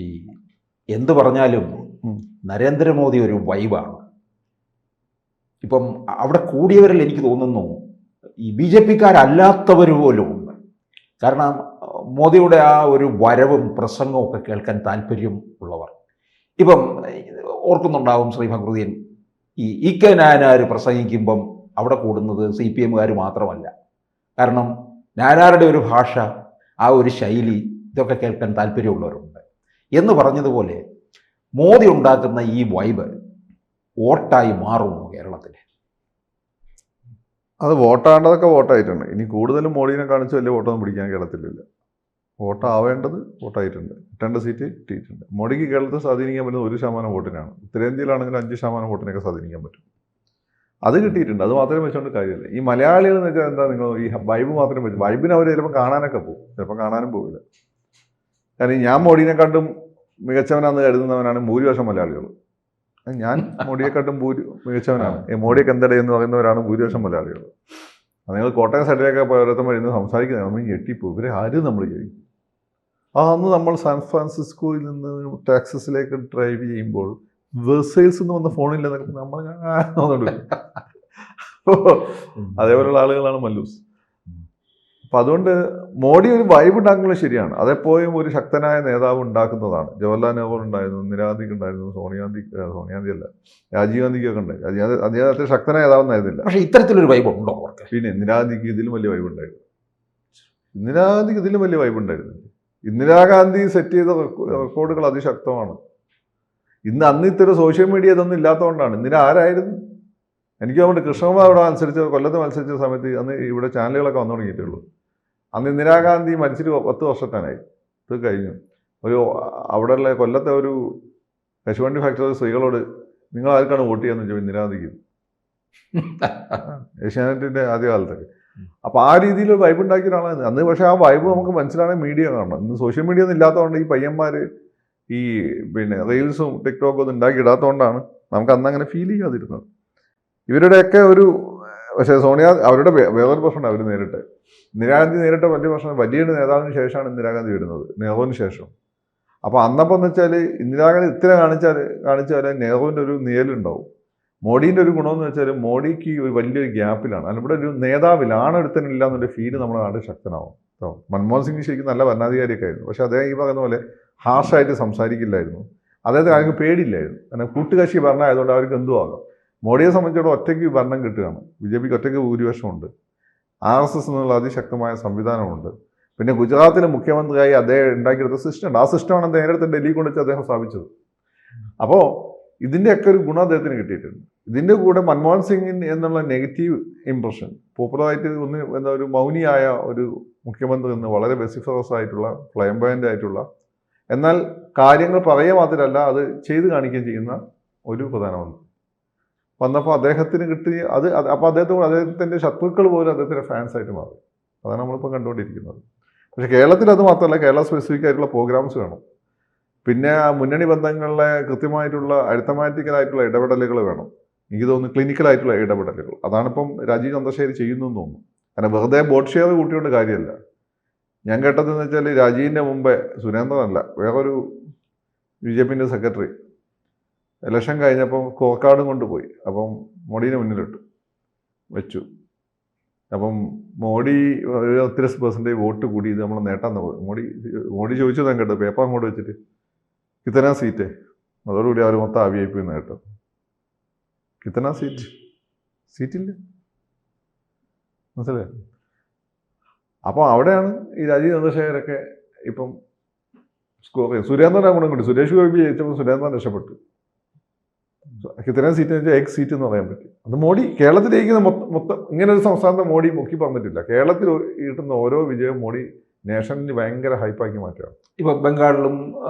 ഈ എന്ത് പറഞ്ഞാലും നരേന്ദ്രമോദി ഒരു വൈബാണ്. ഇപ്പം അവിടെ കൂടിയവരിൽ എനിക്ക് തോന്നുന്നു ഈ ബി ജെ പിക്കാരല്ലാത്തവർ പോലും ഉണ്ട്. കാരണം മോദിയുടെ ആ ഒരു വരവും പ്രസംഗവും ഒക്കെ കേൾക്കാൻ താല്പര്യം ഉള്ളവർ. ഇപ്പം ഓർക്കുന്നുണ്ടാവും ശ്രീ ഫക്രുദ്ദീൻ, ഈ കെ നായനാർ പ്രസംഗിക്കുമ്പം അവിടെ കൂടുന്നത് CPM-കാർ മാത്രമല്ല. കാരണം നായനാരുടെ ഒരു ഭാഷ, ആ ഒരു ശൈലി, ഇതൊക്കെ കേൾക്കാൻ താല്പര്യമുള്ളവരുണ്ട്. എന്ന് പറഞ്ഞതുപോലെ മോദി ഉണ്ടാക്കുന്ന ഈ വൈബ് വോട്ടായി മാറുമോ കേരളത്തിൽ? അത് വോട്ടാണ്ടതൊക്കെ വോട്ടായിട്ടുണ്ട്. ഇനി കൂടുതലും മോഡിനെ കാണിച്ച് വലിയ വോട്ടൊന്നും പിടിക്കാൻ കേരളത്തിലില്ല. വോട്ടാവേണ്ടത് വോട്ടായിട്ടുണ്ട്. കിട്ടേണ്ട സീറ്റ് കിട്ടിയിട്ടുണ്ട്. മോഡിക്ക് കേരളത്തിൽ സ്വാധീനിക്കാൻ പറ്റുന്നത് 1% വോട്ടിനാണ്. ഉത്തരേന്ത്യയിലാണെങ്കിൽ 5% വോട്ടിനൊക്കെ സ്വാധീനിക്കാൻ പറ്റും. അത് കിട്ടിയിട്ടുണ്ട്. അത് മാത്രമേ വെച്ചുകൊണ്ട് കാര്യമില്ല. ഈ മലയാളികൾ എന്ന് വെച്ചാൽ എന്താ, നിങ്ങൾ ഈ വൈബ് മാത്രമേ വെച്ചു. വൈബിന് അവർ ചിലപ്പോൾ കാണാനൊക്കെ പോകും, ചിലപ്പോൾ കാണാനും പോകില്ല. കാരണം ഞാൻ മോഡിനെക്കാട്ടും മികച്ചവനാണെന്ന് കരുതുന്നവനാണ് ഭൂരിപക്ഷം മലയാളികൾ. ഞാൻ മോഡിയെക്കാട്ടും മികച്ചവനാണ്, മോഡിയൊക്കെ എന്തടേ എന്ന് പറയുന്നവരാണ് ഭൂരിപക്ഷം മലയാളികൾ. അത് നിങ്ങൾ കോട്ടയം സൈഡിലൊക്കെ ഓരോരുത്തർ ഇരുന്ന് സംസാരിക്കുന്നത് നമ്മൾ ഞെട്ടിപ്പോയി. ഇവരെ ആരും നമ്മൾ ചോദിക്കും. അന്ന് നമ്മൾ സാൻ ഫ്രാൻസിസ്കോയിൽ നിന്ന് ടെക്സസിലേക്ക് ഡ്രൈവ് ചെയ്യുമ്പോൾ വെർസൈൽസ് എന്ന് വന്ന ഫോണില്ലെന്നൊക്കെ നമ്മൾ അതേപോലെയുള്ള ആളുകളാണ് മല്ലൂസ്. അപ്പം അതുകൊണ്ട് മോഡി ഒരു വൈബ് ഉണ്ടാക്കുന്നത് ശരിയാണ്. അതെപ്പോഴും ഒരു ശക്തനായ നേതാവ് ഉണ്ടാക്കുന്നതാണ്. ജവഹർലാൽ നെഹ്റു ഉണ്ടായിരുന്നു, ഇന്ദിരാഗാന്ധിക്ക് ഉണ്ടായിരുന്നു, സോണിയാഗാന്ധി അല്ല, രാജീവ് ഗാന്ധിക്കൊക്കെ ഉണ്ടായി. അദ്ദേഹം അത്ര ശക്തനായ നേതാവെന്നായിരുന്നില്ല. പക്ഷേ ഇത്തരത്തിലൊരു വൈബ് ഉണ്ടോ? പിന്നെ ഇന്ദിരാഗാന്ധിക്ക് ഇതിലും വലിയ വൈബ് ഉണ്ടായിരുന്നു. ഇന്ദിരാഗാന്ധി സെറ്റ് ചെയ്ത റെക്കോർഡുകൾ അതിശക്തമാണ്. അന്ന് ഇത്തരം സോഷ്യൽ മീഡിയ ഇതൊന്നും ഇല്ലാത്തതുകൊണ്ടാണ്. ആരായിരുന്നു? എനിക്ക് തോന്നുന്നു കൃഷ്ണകുമാർ ഇവിടെ കൊല്ലത്ത് മത്സരിച്ച സമയത്ത് അന്ന് ഇവിടെ ചാനലുകളൊക്കെ വന്നു തുടങ്ങിയിട്ടുള്ളൂ. അന്ന് ഇന്ദിരാഗാന്ധി മരിച്ചിട്ട് 10 വർഷത്താനായി. ഇത് കഴിഞ്ഞു. അവിടെയുള്ള കൊല്ലത്തെ ഒരു കശുവണ്ടി ഫാക്ടറി സ്ത്രീകളോട് നിങ്ങൾ ആർക്കാണ് വോട്ട് ചെയ്യാന്ന് ചോദിച്ചു ഇന്ദിരാഗാന്ധിക്ക്, ഏഷ്യാനെറ്റിൻ്റെ ആദ്യകാലത്തൊക്കെ. അപ്പോൾ ആ രീതിയിൽ വൈബ് ഉണ്ടാക്കിയ ഒരാളാണ് അന്ന്. പക്ഷേ ആ വൈബ് നമുക്ക് മനസ്സിലാണെങ്കിൽ മീഡിയ കാണണം. ഇന്ന് സോഷ്യൽ മീഡിയ ഒന്നും ഇല്ലാത്തതുകൊണ്ട് ഈ പയ്യന്മാർ ഈ റീൽസും ടിക്ടോക്കും ഒന്നും ഉണ്ടാക്കി ഇടാത്തതുകൊണ്ടാണ് നമുക്ക് അന്ന് അങ്ങനെ ഫീൽ ചെയ്യാതിരുന്നത്. ഇവരുടെയൊക്കെ പക്ഷേ അവരുടെ വേറൊരു പ്രശ്നമുണ്ട്. അവർ നേരിട്ട് ഇന്ദിരാഗാന്ധി നേരിട്ട വലിയ പ്രശ്നം, വലിയ നേതാവിന് ശേഷമാണ് ഇന്ദിരാഗാന്ധി വരുന്നത്, നെഹ്റുവിന് ശേഷം. അപ്പോൾ അന്നപ്പം എന്ന് വെച്ചാൽ ഇന്ദിരാഗാന്ധി ഇത്ര കാണിച്ചാൽ നെഹ്റുവിൻ്റെ ഒരു നിഴലുണ്ടാവും. മോഡീൻ്റെ ഒരു ഗുണമെന്ന് വെച്ചാൽ മോഡിക്ക് ഒരു വലിയൊരു ഗ്യാപ്പിലാണ്. അതിന് ഇവിടെ ഒരു നേതാവില്ല, ആണെടുത്തനില്ല എന്നൊരു ഫീല് നമ്മുടെ നാട്ടിൽ ശക്തനാവും. മൻമോഹൻ സിംഗ് ശരിക്കും നല്ല ഭരണാധികാരിയൊക്കെ ആയിരുന്നു. പക്ഷേ അദ്ദേഹം ഈ പറയുന്ന പോലെ ഹാർഷായിട്ട് സംസാരിക്കില്ലായിരുന്നു. അദ്ദേഹത്തിന് ആർക്കും പേടിയില്ലായിരുന്നു. കാരണം കൂട്ടുകക്ഷി ഭരണമായതുകൊണ്ട് അവർക്ക് എന്തും ആകാം. മോഡിയെ സംബന്ധിച്ചിടത്തോളം ഒറ്റയ്ക്ക് ഭരണം കിട്ടുകയാണ്. BJPക്ക് ഒറ്റയ്ക്ക് ഭൂരിപക്ഷമുണ്ട്. RSS എന്നുള്ള അതിശക്തമായ സംവിധാനമുണ്ട്. പിന്നെ ഗുജറാത്തിലെ മുഖ്യമന്ത്രിയായി അദ്ദേഹം ഉണ്ടാക്കിയെടുത്ത സിസ്റ്റമുണ്ട്. ആ സിസ്റ്റമാണ് നേരത്തെ ഡൽഹി കൊണ്ടുവച്ച് അദ്ദേഹം സ്ഥാപിച്ചത്. അപ്പോൾ ഇതിൻ്റെയൊക്കെ ഒരു ഗുണം അദ്ദേഹത്തിന് കിട്ടിയിട്ടുണ്ട്. ഇതിൻ്റെ കൂടെ മൻമോഹൻ സിംഗ് എന്നുള്ള നെഗറ്റീവ് ഇംപ്രഷൻ, പോപ്പുലറായിട്ട് എന്താ ഒരു മൗനിയായ ഒരു മുഖ്യമന്ത്രി എന്ന് വളരെ വെസിഫറസ് ആയിട്ടുള്ള ഫ്ലംബോയൻ്റ് ആയിട്ടുള്ള, എന്നാൽ കാര്യങ്ങൾ പറയുക മാത്രമല്ല അത് ചെയ്ത് കാണിക്കുകയും ചെയ്യുന്ന ഒരു പ്രധാനമന്ത്രി വന്നപ്പോൾ അദ്ദേഹത്തിന് കിട്ടി. അപ്പോൾ അദ്ദേഹത്തിൻ്റെ ശത്രുക്കൾ പോലും അദ്ദേഹത്തിൻ്റെ ഫാൻസായിട്ട് മാറി. അതാണ് നമ്മളിപ്പോൾ കണ്ടുകൊണ്ടിരിക്കുന്നത്. പക്ഷേ കേരളത്തിൽ അത് മാത്രമല്ല, കേരള സ്പെസിഫിക് ആയിട്ടുള്ള പ്രോഗ്രാംസ് വേണം. പിന്നെ മുന്നണി ബന്ധങ്ങളിലെ കൃത്യമായിട്ടുള്ള അരിത്തമാറ്റിക്കലായിട്ടുള്ള ഇടപെടലുകൾ വേണം. എനിക്ക് തോന്നുന്നു ക്ലിനിക്കലായിട്ടുള്ള ഇടപെടലുകൾ. അതാണിപ്പം രാജീവ് ചന്ദ്രശേഖർ ചെയ്യുന്നതെന്ന് തോന്നുന്നു. കാരണം വെറുതെ ബോട്ട് ഷെയർ കൂട്ടിയോണ്ട് കാര്യമല്ല. ഞാൻ കേട്ടതെന്ന് വെച്ചാൽ രാജീവിൻ്റെ മുമ്പേ സുരേന്ദ്രനല്ല, വേറൊരു BJPൻ്റെ സെക്രട്ടറി ഇലക്ഷൻ കഴിഞ്ഞപ്പം സ്കോർ കൊണ്ടുപോയി. അപ്പം മോഡീനെ മുന്നിലിട്ടു വെച്ചു. അപ്പം മോഡി 30% വോട്ട് കൂടി ഇത് നമ്മൾ നേട്ടാന്ന് പോയി. മോഡി ചോദിച്ചത് ഞാൻ കേട്ടു, പേപ്പർ അങ്ങോട്ട് വെച്ചിട്ട് കിത്തന സീറ്റ്, അതോടുകൂടി അവർ മൊത്തം VIP നേട്ടം. കിത്തന സീറ്റില്ല, മനസ്സിലായോ? അപ്പോൾ അവിടെയാണ് ഈ രാജീവ് ചന്ദ്രശേഖരൊക്കെ ഇപ്പം സ്കോർ ചെയ്യും. സുരേന്ദ്രനെ ഗുണം കിട്ടി. സുരേഷ് ഗോപി ജയിച്ചപ്പോൾ സുരേന്ദ്രൻ രക്ഷപ്പെട്ടു. കിത്തന സീറ്റ് എന്ന് വെച്ചാൽ X സീറ്റ് എന്ന് പറയാൻ പറ്റും. അത് മോഡി കേരളത്തിൽ ജയിക്കുന്ന മൊത്തം ഇങ്ങനെ ഒരു സംസ്ഥാനത്തെ മോഡി മുക്കി പറഞ്ഞിട്ടില്ല. കേരളത്തിൽ കിട്ടുന്ന ഓരോ വിജയവും മോഡി നേഷനിൽ ഭയങ്കര ഹൈപ്പാക്കി മാറ്റുകയാണ്. ഇപ്പൊ ബംഗാളിലും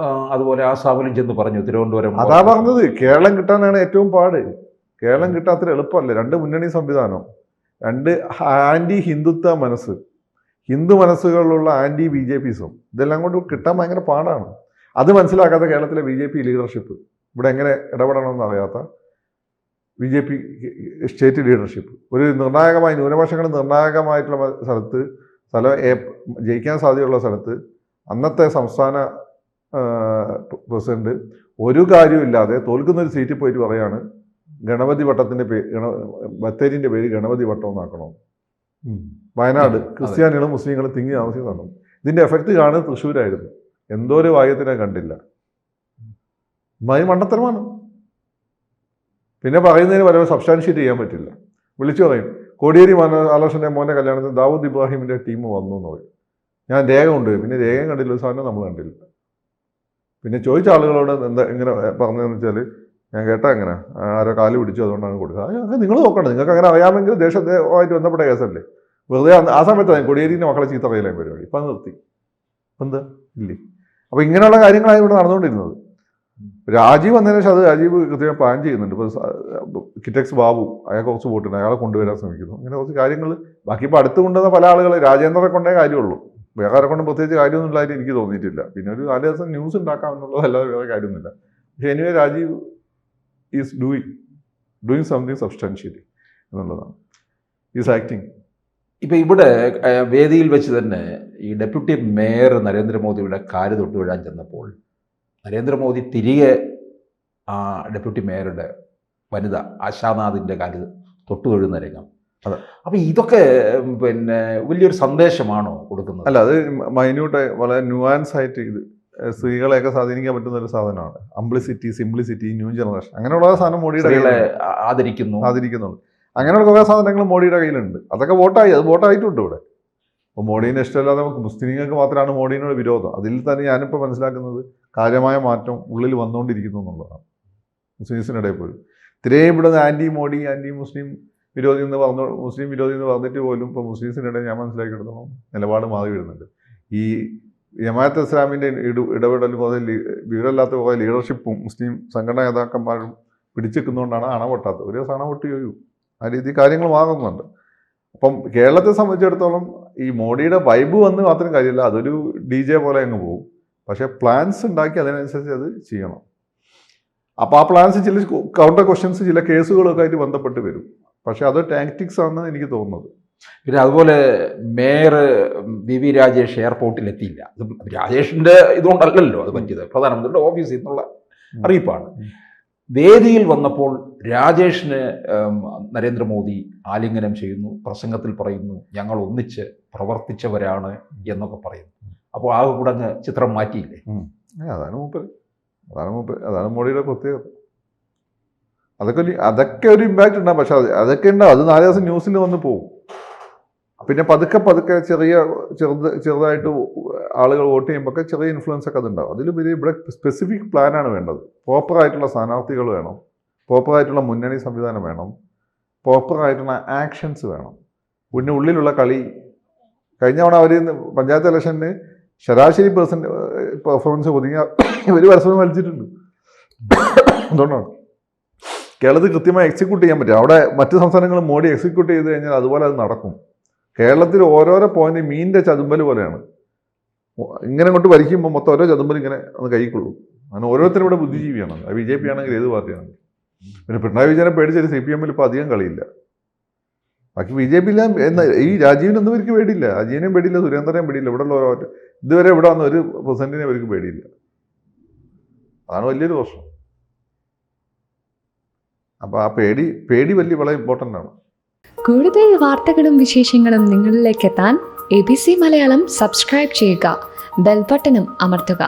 അതുപോലെ ആസാമിലും ചെന്ന് പറഞ്ഞു, തിരുവനന്തപുരം. അതാ പറഞ്ഞത്, കേരളം കിട്ടാനാണ് ഏറ്റവും പാട്. കേരളം കിട്ടാത്ര എളുപ്പമല്ല. 2 മുന്നണി സംവിധാനം, 2 ആൻറ്റി ഹിന്ദുത്വ മനസ്സ്, ഹിന്ദു മനസ്സുകളിലുള്ള ആൻറ്റി BJPസും, ഇതെല്ലാം കൊണ്ട് കിട്ടാൻ ഭയങ്കര പാടാണ്. അത് മനസ്സിലാക്കാത്ത കേരളത്തിലെ BJP ലീഡർഷിപ്പ്, ഇവിടെ എങ്ങനെ ഇടപെടണമെന്ന് അറിയാത്ത BJP സ്റ്റേറ്റ് ലീഡർഷിപ്പ്, ഒരു നിർണായകമായി ന്യൂനപക്ഷങ്ങൾ നിർണായകമായിട്ടുള്ള സ്ഥലം ജയിക്കാൻ സാധ്യതയുള്ള സ്ഥലത്ത് അന്നത്തെ സംസ്ഥാന പ്രസിഡന്റ് ഒരു കാര്യമില്ലാതെ തോൽക്കുന്ന ഒരു സീറ്റിൽ പോയിട്ട് പറയാണ് ഗണപതി വട്ടത്തിൻ്റെ ബത്തേരിൻ്റെ പേര് ഗണപതി വട്ടം എന്നാക്കണം. വയനാട് ക്രിസ്ത്യാനികളും മുസ്ലിങ്ങളും തിങ്ങി താമസിക്കുന്നതാണ്. ഇതിൻ്റെ എഫക്റ്റ് കാണുന്നത് തൃശ്ശൂരായിരുന്നു. എന്തോ ഒരു വായത്തിനെ കണ്ടില്ല. മണ്ടത്തരമാണ്. പിന്നെ പറയുന്നതിന് പലരും സബ്സ്റ്റാൻഷിയേറ്റ് ചെയ്യാൻ പറ്റില്ല. വിളിച്ചു പറയും കോടിയേരി ആലോഷൻ്റെ മോൻ്റെ കല്യാണത്തിന് ദാവൂദ് ഇബ്രാഹിമിൻ്റെ ടീം വന്നു എന്ന് പറയും. ഞാൻ രേഖ കൊണ്ടുപോയി. പിന്നെ രേഖ കണ്ടില്ല, ഒരു സാധനം നമ്മൾ കണ്ടില്ല. പിന്നെ ചോദിച്ച ആളുകളോട് എന്താ എങ്ങനെ പറഞ്ഞതെന്ന് വെച്ചാൽ ഞാൻ കേട്ടാ എങ്ങനെ ആരോ കാല് പിടിച്ചു അതുകൊണ്ടാണ് കൊടുക്കുക. അത് നിങ്ങൾ നോക്കണം, നിങ്ങൾക്ക് അങ്ങനെ അറിയാമെങ്കിൽ ദേശമായിട്ട് ബന്ധപ്പെട്ട കേസല്ലേ. വെറുതെ ആ സമയത്താണ് കോടിയേരിൻ്റെ മക്കളെ ചീത്ത അറിയില്ല പരിപാടി. ഇപ്പം അത് നിർത്തി. എന്താ ഇല്ലേ. അപ്പോൾ ഇങ്ങനെയുള്ള കാര്യങ്ങളാണ് ഇവിടെ നടന്നുകൊണ്ടിരുന്നത്. രാജീവ് വന്നതിന് ശേഷം അത് രാജീവ് കൃത്യമായി പ്ലാൻ ചെയ്യുന്നുണ്ട്. ഇപ്പോൾ കിറ്റക്സ് ബാബു അയാൾ കുറച്ച് വോട്ടുണ്ട്, അയാളെ കൊണ്ടുവരാൻ ശ്രമിക്കുന്നു. അങ്ങനെ കുറച്ച് കാര്യങ്ങൾ ബാക്കി ഇപ്പോൾ അടുത്ത് കൊണ്ടുവന്ന പല ആളുകൾ രാജേന്ദ്രനെ കൊണ്ടേ കാര്യമുള്ളൂ. വേറെ ആരെ കൊണ്ടും പ്രത്യേകിച്ച് കാര്യമൊന്നുമില്ലായിട്ട് എനിക്ക് തോന്നിയിട്ടില്ല. പിന്നെ ഒരു 4 ദിവസം ന്യൂസ് ഉണ്ടാക്കാം എന്നുള്ളതല്ലാതെ വേറെ കാര്യമൊന്നുമില്ല. പക്ഷേ anyway Rajeev is doing something substantially എന്നുള്ളതാണ്. Is acting. ഇപ്പം ഇവിടെ വേദിയിൽ വെച്ച് തന്നെ ഈ ഡെപ്യൂട്ടി മേയർ നരേന്ദ്രമോദിയുടെ കാല് തൊട്ട് വീഴാൻ ചെന്നപ്പോൾ നരേന്ദ്രമോദി തിരികെ ആ ഡെപ്യൂട്ടി മേയറുടെ വനിത ആശാനാഥിൻ്റെ കാല് തൊട്ട് വീഴുന്ന രംഗം. അതെ. അപ്പം ഇതൊക്കെ പിന്നെ വലിയൊരു സന്ദേശമാണോ കൊടുക്കുന്നത്? അല്ല, അത് മൈന്യൂട്ട് വളരെ ന്യൂആൻസ് ആയിട്ട് ഇത് സ്ത്രീകളെയൊക്കെ സ്വാധീനിക്കാൻ പറ്റുന്ന ഒരു സാധനമാണ്. അംപ്ലിസിറ്റി, സിംപ്ലിസിറ്റി, ന്യൂ ജനറേഷൻ അങ്ങനെയുള്ള സാധനം മോഡിയുടെ ആദരിക്കുന്നുള്ളൂ. അങ്ങനെയുള്ള കുറേ സാധനങ്ങൾ മോഡിയുടെ കയ്യിലുണ്ട്. അതൊക്കെ വോട്ടായി, അത് വോട്ടായിട്ടുണ്ട് ഇവിടെ. അപ്പോൾ മോഡീനെ ഇഷ്ടമല്ലാതെ നമുക്ക് മുസ്ലിങ്ങൾക്ക് മാത്രമാണ് മോഡീനോട് വിരോധം. അതിൽ തന്നെ ഞാനിപ്പോൾ മനസ്സിലാക്കുന്നത് കാര്യമായ മാറ്റം ഉള്ളിൽ വന്നുകൊണ്ടിരിക്കുന്നു എന്നുള്ളതാണ്. മുസ്ലിംസിനിടയിൽ പോലും ഇത്രയും ഇവിടെ ആൻറ്റി മോഡി, ആൻറ്റി മുസ്ലിം വിരോധി എന്ന് മുസ്ലിം വിരോധി എന്ന് പറഞ്ഞിട്ട് പോലും ഇപ്പോൾ മുസ്ലിംസിനിടയിൽ ഞാൻ മനസ്സിലാക്കിയെടുത്തോളം നിലപാട് മാറി വരുന്നുണ്ട്. ഈ ജമാഅത്ത് ഇസ്ലാമിൻ്റെ ഇടപെടലും കുറേ വിവരമില്ലാത്ത കുറേ ലീഡർഷിപ്പും മുസ്ലിം സംഘടനാ നേതാക്കന്മാരും പിടിച്ചെടുക്കുന്നതുകൊണ്ടാണ് അണ പൊട്ടാത്തത്. ഒരു ദിവസം അണ പൊട്ടി ചോദിക്കും. ആ രീതി കാര്യങ്ങൾ മാറുന്നുണ്ട്. അപ്പം കേരളത്തെ സംബന്ധിച്ചിടത്തോളം ഈ മോഡിയുടെ വൈബ് വന്ന് മാത്രം കാര്യമില്ല, അതൊരു DJ പോലെ അങ്ങ് പോകും. പക്ഷേ പ്ലാൻസ് ഉണ്ടാക്കി അതിനനുസരിച്ച് അത് ചെയ്യണം. അപ്പോൾ ആ പ്ലാൻസ് ചില കൗണ്ടർ ക്വസ്റ്റ്യൻസ്, ചില കേസുകളൊക്കെ ആയിട്ട് ബന്ധപ്പെട്ട് വരും. പക്ഷേ അത് ടാക്ടിക്സ് ആണെന്ന് എനിക്ക് തോന്നുന്നത്. പിന്നെ അതുപോലെ മേയർ VV രാജേഷ് എയർപോർട്ടിൽ എത്തിയില്ല. രാജേഷിൻ്റെ ഇതുകൊണ്ടല്ലല്ലോ അത് പറ്റിയത്, പ്രധാനമന്ത്രിയുടെ ഓഫീസിൽ നിന്നുള്ള അറിയിപ്പാണ്. വേദിയിൽ വന്നപ്പോൾ രാജേഷിന് നരേന്ദ്രമോദി ആലിംഗനം ചെയ്യുന്നു, പ്രസംഗത്തിൽ പറയുന്നു ഞങ്ങൾ ഒന്നിച്ച് പ്രവർത്തിച്ചവരാണ് എന്നൊക്കെ പറയുന്നു. അപ്പോൾ ആ കൂടെ അങ്ങ് ചിത്രം മാറ്റിയില്ലേ? അതാണ് മോഡിയുടെ പ്രത്യേകത. അതൊക്കെ ഒരു ഇമ്പാക്റ്റ് ഉണ്ടാകും. പക്ഷെ അതൊക്കെ ഉണ്ടാവും. അത് 4 ദിവസം ന്യൂസിൽ വന്ന് പോകും. പിന്നെ പതുക്കെ ചെറുതായിട്ട് ആളുകൾ വോട്ട് ചെയ്യുമ്പോൾ ചെറിയ ഇൻഫ്ലുവൻസ് ഒക്കെ അതുണ്ടാവും. അതിലുപരി ഇവിടെ സ്പെസിഫിക് പ്ലാനാണ് വേണ്ടത്. പ്രോപ്പറായിട്ടുള്ള സ്ഥാനാർത്ഥികൾ വേണം, പ്രോപ്പറായിട്ടുള്ള മുന്നണി സംവിധാനം വേണം, പ്രോപ്പറായിട്ടുള്ള ആക്ഷൻസ് വേണം. പിന്നെ ഉള്ളിലുള്ള കളി. കഴിഞ്ഞ തവണ അവർ പഞ്ചായത്ത് ഇലക്ഷന് ശരാശരി പെർഫോമൻസ് ഒതുങ്ങിയ ഇവർ പരസ്പരം വലിച്ചിട്ടുണ്ട്. അതുകൊണ്ടാണ് കേരളത്തിൽ കൃത്യമായി എക്സിക്യൂട്ട് ചെയ്യാൻ പറ്റും. അവിടെ മറ്റ് സംസ്ഥാനങ്ങൾ മോഡി എക്സിക്യൂട്ട് ചെയ്ത് കഴിഞ്ഞാൽ അതുപോലെ അത് നടക്കും. കേരളത്തിൽ ഓരോരോ പോയിന്റ് മീനിൻ്റെ ചതുമ്പൽ പോലെയാണ്. ഇങ്ങനെ കൊണ്ട് വലിക്കുമ്പോൾ മൊത്തം ഓരോ ചതുമ്പൽ ഇങ്ങനെ ഒന്ന് കൈക്കൊള്ളും. അങ്ങനെ ഓരോരുത്തരും ഇവിടെ ബുദ്ധിജീവിയാണ്. അത് BJP ആണെങ്കിൽ ഏത് പാർട്ടിയാണെങ്കിൽ. പിന്നെ പിണറായി വിജയനെ പേടിച്ചൊരു CPM ഇപ്പോൾ അധികം കളിയില്ല. ബാക്കി BJP ഈ രാജീവിനൊന്നും ഇവർക്ക് പേടിയില്ല. രാജീവിനെയും പേടിയില്ല, സുരേന്ദ്രനെയും പേടിയില്ല. ഇവിടെ ഉള്ള ഇതുവരെ ഇവിടെ വന്ന ഒരു പ്രസിഡന്റിനെ അവർക്ക് പേടിയില്ല. അതാണ് വലിയൊരു പ്രശ്നം. അപ്പോൾ ആ പേടി വളരെ ഇമ്പോർട്ടൻ്റ് ആണ്. കൂടുതൽ വാർത്തകളും വിശേഷങ്ങളും നിങ്ങളിലേക്ക് എത്താൻ ABC മലയാളം സബ്സ്ക്രൈബ് ചെയ്യുക, ബെൽ ബട്ടണും അമർത്തുക.